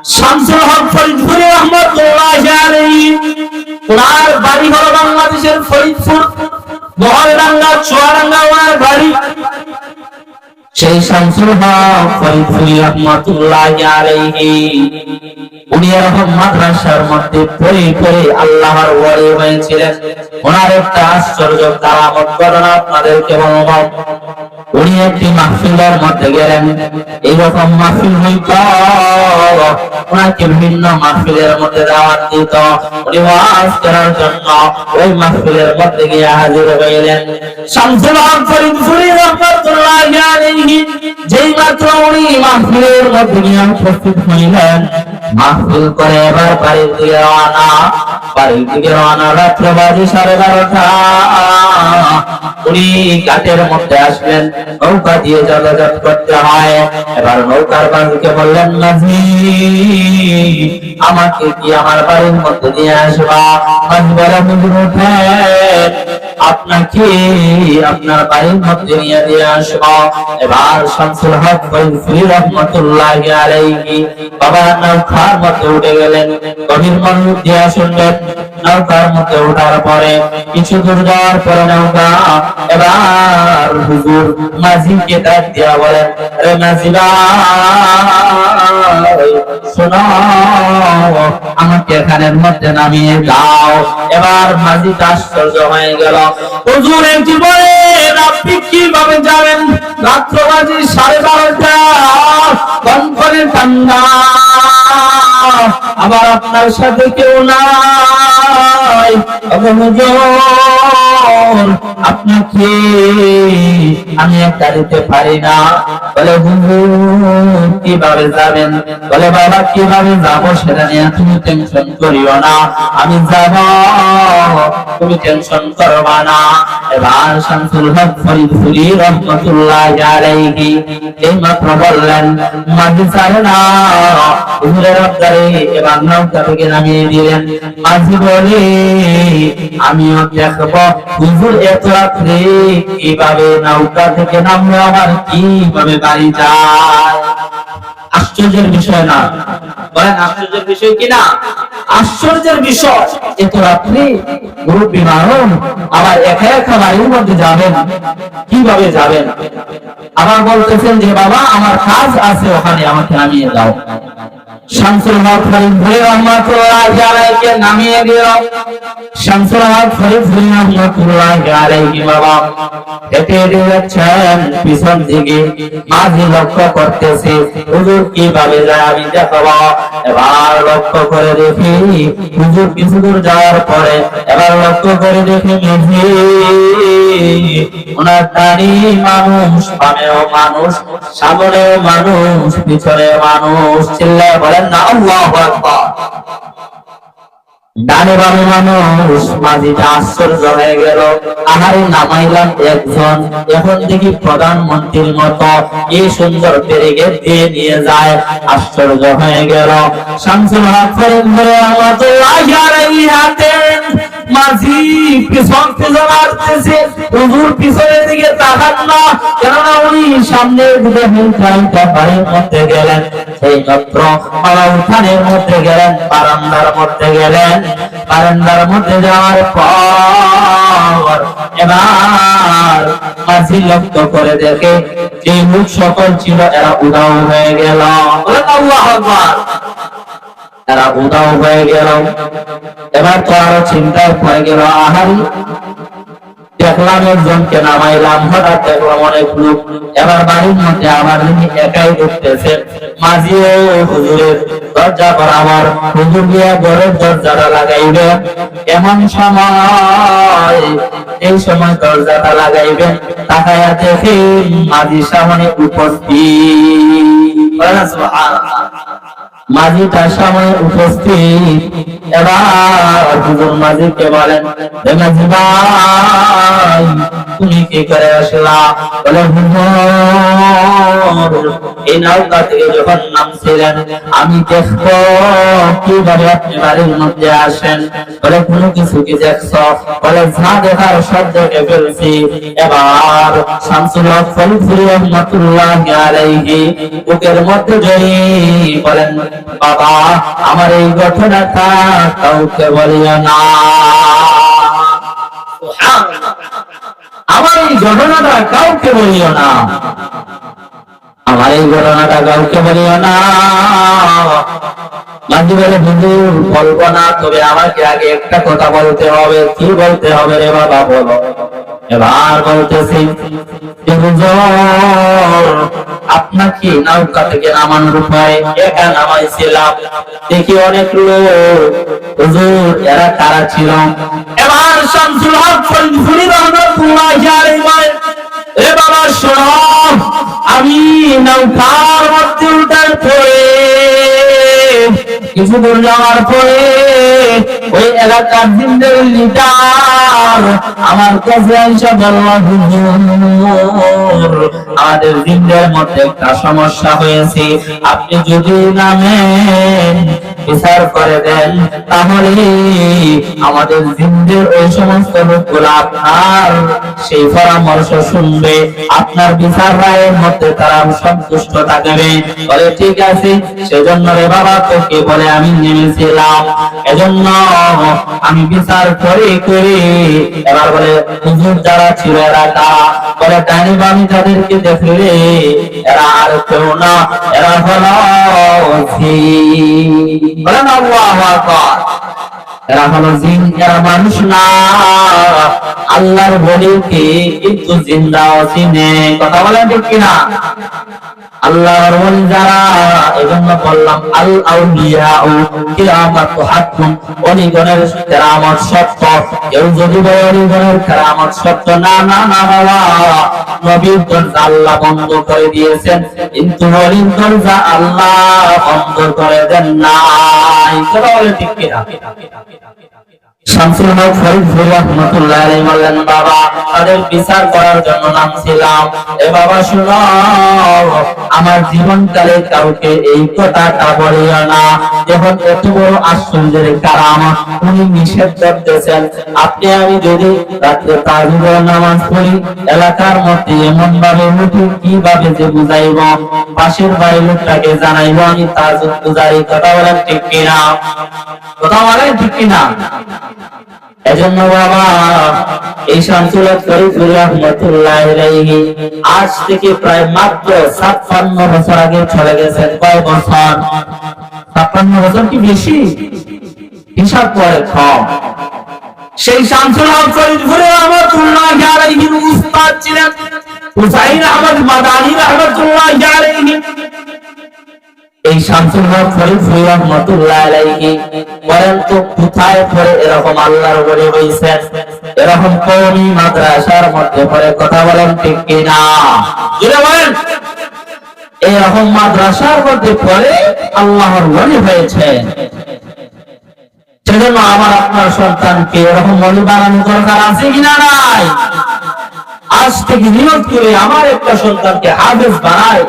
শামসুল হক ফরিদপুরি রহমাতুল্লাহি আলাইহি, ওনার বাড়ি হলো বাংলাদেশের ফরিদপুর মহলডাঙ্গা চুয়াডাঙ্গা ওনার বাড়ি। সেই শামসুল হক ফরিদপুরি রহমাতুল্লাহি আলাইহি উনি এরকম মাদ্রাসার মধ্যে পড়ে পড়ে আল্লাহর ওলি হয়েছিলেন। ওনার একটা আশ্চর্য কারামত ঘটনা আপনাদেরকে বলবো। উনি একটি মাহফিলের মধ্যে গেলেন, এইরকম মাহফিল হইত, ওনাকে বিভিন্ন মাহফিলের মধ্যে দাওয়াত দিত, উনি ওয়াজ করার জন্য ওই মাহফিলের মধ্যে গিয়ে হাজির হইলেন। শামসুল হক ফরিদপুরি রহমাতুল্লাহি আলাইহি যেই মাত্র উনি মাহফিলের মধ্যে গিয়ে উপস্থিত হইলেন, মাহফিল করে এবার বাড়ির দিকে রওনা। রাত্র বাজে 12:30। উনি ঘাটের মধ্যে আসলেন, নৌকা দিয়ে যাতায়াত করতে হয়। এবার নৌকার মাঝিকে বললেন, মাঝি আমাকে কি আমার বাড়ির মধ্যে নিয়ে আসবা? মাঝি বলেন, আপনাকে আপনার বাড়ির মধ্যে নিয়ে আসবো। এবার শামসুল হক ফরিদপুরি রহমাতুল্লাহি আলাইহি বাবা নৌকার মধ্যে উঠে গেলেন। গভীর মনোযোগ দিয়ে শুনলেন। নৌকার মধ্যে ওঠার পরে কিছু দূর যাওয়ার পরে নৌকা এবার হুজুর মাঝিকে ডাক দিয়া বলেন, আরে মাঝি ভাই শোনো, আমাকে এখানের মধ্যে নামিয়ে দাও। এবার মাঝি আশ্চর্য হয়ে গেল, হুজুর একটু বলেন আপনি কিভাবে যাবেন? রাত্র বাজে 12:30, কনকনে ঠান্ডা, আবার আপনার সাথে কেউ নাই। আপনাকে আমি একটা দিতে পারি না। বলে হুজুর কিভাবে যাবেন? বলে বাবা কিভাবে যাবো সেটা নিয়ে তুমি টেনশন করিও না, আমি যাব, তুমি টেনশন করবা না। এবার শামসুল হক ফরিদপুরি রহমাতুল্লাহি আলাইহি এই মাত্র বললেন, মাঝি ছাড়ে না, হুজুরের আবদারে এবার নৌকা থেকে নামিয়ে দিলেন। মাঝি বলে, আমিও দেখবো হুজুর এত রাত্রে কিভাবে নৌকা থেকে নামলে আমার কিভাবে বাড়ি যায়। আশ্চর্যের বিষয় না? বলেন আশ্চর্যের বিষয় কিনা? আশ্চর্যের বিষয়। এত রাত্রে মুরব্বি মানুষ আবার একা একা বাড়ির মধ্যে যাবেন, কিভাবে যাবেন? আবার বলতেছেন যে বাবা আমার কাজ আছে, ওখানে আমাকে নামিয়ে দাও। শামসুল হক ফরিদপুরি রহমাতুল্লাহি আলাইহি নামিয়ে দিল। শামসুল হক ফরিদপুরি রহমাতুল্লাহি আলাইহি বাবা হেঁটে হেঁটে যাচ্ছেন, পিছন দিকে মাঝি লক্ষ্য করতেছে হুজুর কিভাবে যায় আমি দেখাবো। এবার লক্ষ্য করে দেখি হুজুর কিছু দূর যাওয়ার পরে এবার লক্ষ্য করে দেখি মাঝি ওনার দাঁড়ি মানুষ, বামেও মানুষ, সামনেও মানুষ, পিছনে মানুষ। চিল্লায় বলেন না আল্লাহু আকবার। ডানে বামে মানুষ। মাঝিটা আশ্চর্য হয়ে গেল, আহারে নামাইলাম একজন, এখন দেখি প্রধানমন্ত্রীর মতো এই সুন্দর ব্যারিকেড দিয়ে নিয়ে যায়। আশ্চর্য হয়ে গেল। শামসুল হক ফরিদপুরি রহমাতুল্লাহি আলাইহি হাঁটেন, মাঝি পিছন পিছন আসতেছে, হুজুর পিছনের দিকে তাকান না, কেননা উনি সামনের দিকে হিলটা বাড়ির মধ্যে গেলেন। সেই মাত্র বাবা উঠানের মধ্যে গেলেন, বারান্দার মধ্যে গেলেন। বারান্দার মধ্যে যাওয়ার পর এবার মাঝি লক্ষ্য করে দেখে যে লোক সকল ছিল এরা উধাও হয়ে গেল। আল্লাহু আকবার। এরা উধাও হয়ে গেল। এবার তো আরো চিন্তায় পড়ে গেল, আহারি দেখলাম একজনকে নামাইলাম, হঠাৎ দেখলাম অনেক লোক। এবার বাড়ির মধ্যে আবার তিনি একাই ঢুকতেছে। মাঝি হুজুরের দরজা বরাবর হুজুর গিয়া ঘরের দরজাটা লাগাইবে। এমন সময় এই সময় দরজাটা লাগাইবেন, তাকায়া দেখে মাঝি সামনে উপস্থিত। মাঝিটা সামনে উপস্থিত। এবার হুজুর মাঝিকে বলেন, মাঝি ভাই তুমি কি করে আসলা? বলে হুজুর এই নৌকা থেকে যখন নামছিলেন আমি দেখবো কিভাবে আপনি বাড়ির মধ্যে আসেন। বলে কোনো কিছু কি দেখছো? বলে যা দেখার সব দেখে ফেলছি। এবার শামসুল হক ফরিদপুরি রহমাতুল্লাহি আলাইহি বুকের মধ্যে জড়িয়ে বলেন, বাবা আমার এই ঘটনাটা কাউকে বলিও না, আমার এই ঘটনাটা কাউকে বলিও না, আমার এই ঘটনাটা কাউকে বলিও না। মাঝি বলে হুজুর বলবো না, তবে আমাকে আগে একটা কথা বলতে হবে। কি বলতে হবে রে বাবা বলো। এবার বলতেছি যে হুজুর আপনাকে নৌকা থেকে নামানোর উপায় একা নামাইছিলাম, দেখি অনেক লোক, হুজুর এরা কারা ছিল? এবার শামসুল হক ফরিদপুরি রহমাতুল্লাহি আলাইহি, এ বাবা শোনো, আমি নৌকার মধ্যে উঠার পরে কিছু দূর যাওয়ার পরে ওই এলাকার জিন্দের লিডার আমার কাছে এসে বলল, হুজুর আমাদের জিন্দের মধ্যে একটা সমস্যা হয়েছে, আপনি যদি নামেন বিচার করে দেন তাহলে আমাদের জিন্দের ওই সমস্ত লোকগুলো আপনার সেই পরামর্শ শুনবে, আপনার বিচার রায়ের মধ্যে তারা সন্তুষ্ট থাকবে। বলে ঠিক আছে, সেজন্য রে বাবা তোকে বলে আমি নেমেছিলাম, এজন্য আমি বিচার করে করে। এবার বলে হুজুর যারা ছিল এরা কারা? বলে ডাইনি বামি তাদেরকে দেখলে এরা আর কেউ না, এরা হলো জিন। বলেন আল্লাহু আকবার। এরা হলো জিন, এরা মানুষ না। আল্লাহর ওলিকে কিন্তু জিন্দাও চিনে। কথা বলেন ঠিক কিনা? আল্লাহর ওলি যারা, এজন্য বললাম আল আউলিয়াউ কিরামাতু হাক্কুন, ওলিগণের কেরামত সত্য। কেউ যদি বলে ওলিগণের কেরামত সত্য, না না না বাবা, নবীর দরজা আল্লাহ বন্ধ করে দিয়েছেন, কিন্তু ওলির দরজা আল্লাহ বন্ধ করে দেন নাই। কথা বলেন ঠিক কিনা? শামসুল হক ফরিদপুরি রহমাতুল্লাহি আলাইহি বললেন, বাবা তাদের বিচার করার জন্য নামছিলাম। এ বাবা শুনো, আমার জীবনকালে কাউকে এই কথাটা বলিও না। যখন এত বড় আশ্চর্যের কারামত উনি নিষেধ করতেছেন, আপনি আমি যদি রাত্রে তাহাজ্জুদের নামাজ পড়ি, এলাকার মধ্যে এমন ভাবে উঠি কিভাবে যে বুঝাইব, পাশের বাড়ির লোকটাকে জানাইব আমি তাহাজ্জুদ পূজারি। কথা বলেন ঠিক কিনা? কথা বলেন ঠিক কিনা? এজন্য বাবা এই শামসুল হক ফরিদপুরি রহমাতুল্লাহি আলাইহি আজ থেকে প্রায় মাত্র ৫৭ বছর আগে চলে গেছেন। কয় বছর? ৫৭ বছর কি বেশি? হিসাব করে কম। সেই শামসুল হক ফরিদপুরি রহমাতুল্লাহি আলাইহির উস্তাদ ছিলেন হুসাইন আহমদ মাদানী রহমাতুল্লাহি আলাইহি। এই শামসুল হক ফরিদপুরি রহমাতুল্লাহি আলাইহি বলেন তো কোথায় পড়ে এরকম আল্লাহর ওলি হইছেন? এরকম কওমি মাদ্রাসার মধ্যে পড়ে। কথা বলেন ঠিক কিনা? জোরে বলেন। এরকম মাদ্রাসার মধ্যে পড়ে আল্লাহর ওলি হয়েছে। সেজন্য আমার আপনার সন্তানকে এরকম ওলি বানানো দরকার আছে কিনা? নাই। আজ থেকে নিয়ত করে আমার একটা সন্তানকে হাফেজ বানাই,